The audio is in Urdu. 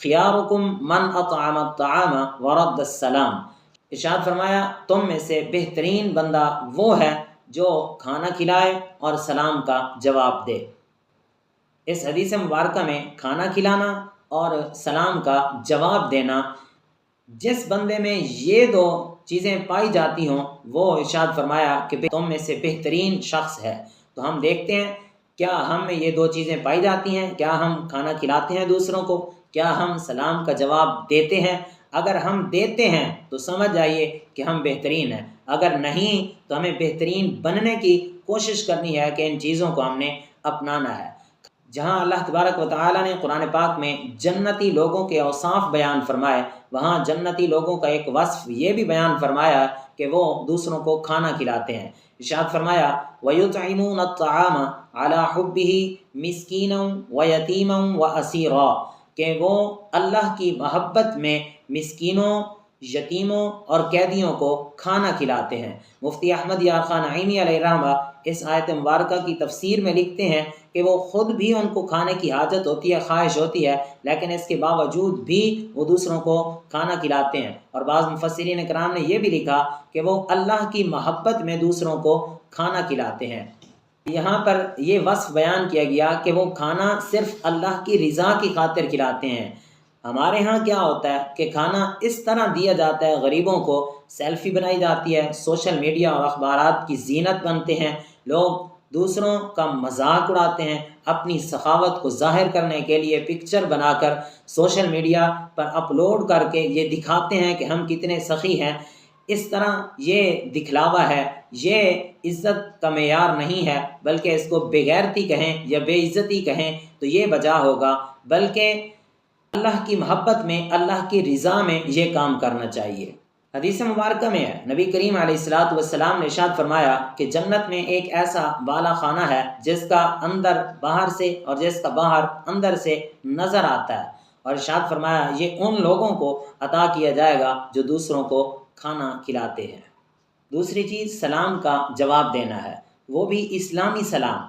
خیارکم من اطعم الطعام ورد السلام، ارشاد فرمایا تم میں سے بہترین بندہ وہ ہے جو کھانا کھلائے اور سلام کا جواب دے۔ اس حدیث مبارکہ میں کھانا کھلانا اور سلام کا جواب دینا، جس بندے میں یہ دو چیزیں پائی جاتی ہوں وہ ارشاد فرمایا کہ تم میں سے بہترین شخص ہے۔ تو ہم دیکھتے ہیں کیا ہم میں یہ دو چیزیں پائی جاتی ہیں؟ کیا ہم کھانا کھلاتے ہیں دوسروں کو؟ کیا ہم سلام کا جواب دیتے ہیں؟ اگر ہم دیتے ہیں تو سمجھ جائیے کہ ہم بہترین ہیں، اگر نہیں تو ہمیں بہترین بننے کی کوشش کرنی ہے کہ ان چیزوں کو ہم نے اپنانا ہے۔ جہاں اللہ تبارک و تعالیٰ نے قرآن پاک میں جنتی لوگوں کے اوصاف بیان فرمائے، وہاں جنتی لوگوں کا ایک وصف یہ بھی بیان فرمایا کہ وہ دوسروں کو کھانا کھلاتے ہیں۔ ارشاد فرمایا وَيُطْعِمُونَ الطَّعَامَ عَلَى حُبِّهِ مِسْكِينًا وَيَتِيمًا وَأَسِيرًا، کہ وہ اللہ کی محبت میں مسکینوں، یتیموں اور قیدیوں کو کھانا کھلاتے ہیں۔ مفتی احمد یار خان نعیمی علیہ رحمہ اس آیت مبارکہ کی تفسیر میں لکھتے ہیں کہ وہ خود بھی ان کو کھانے کی حاجت ہوتی ہے، خواہش ہوتی ہے، لیکن اس کے باوجود بھی وہ دوسروں کو کھانا کھلاتے ہیں۔ اور بعض مفسرین کرام نے یہ بھی لکھا کہ وہ اللہ کی محبت میں دوسروں کو کھانا کھلاتے ہیں۔ یہاں پر یہ وصف بیان کیا گیا کہ وہ کھانا صرف اللہ کی رضا کی خاطر کھلاتے ہیں۔ ہمارے ہاں کیا ہوتا ہے کہ کھانا اس طرح دیا جاتا ہے غریبوں کو، سیلفی بنائی جاتی ہے، سوشل میڈیا اور اخبارات کی زینت بنتے ہیں، لوگ دوسروں کا مذاق اڑاتے ہیں، اپنی سخاوت کو ظاہر کرنے کے لیے پکچر بنا کر سوشل میڈیا پر اپلوڈ کر کے یہ دکھاتے ہیں کہ ہم کتنے سخی ہیں۔ اس طرح یہ دکھلاوا ہے، یہ عزت کا معیار نہیں ہے، بلکہ اس کو بے غیرتی کہیں یا بے عزتی کہیں تو یہ بجا ہوگا، بلکہ اللہ کی محبت میں، اللہ کی رضا میں یہ کام کرنا چاہیے۔ حدیث مبارکہ میں ہے نبی کریم علیہ الصلاۃ والسلام نے ارشاد فرمایا کہ جنت میں ایک ایسا بالا خانہ ہے جس کا اندر باہر سے اور جس کا باہر اندر سے نظر آتا ہے، اور ارشاد فرمایا یہ ان لوگوں کو عطا کیا جائے گا جو دوسروں کو کھانا کھلاتے ہیں۔ دوسری چیز سلام کا جواب دینا ہے، وہ بھی اسلامی سلام۔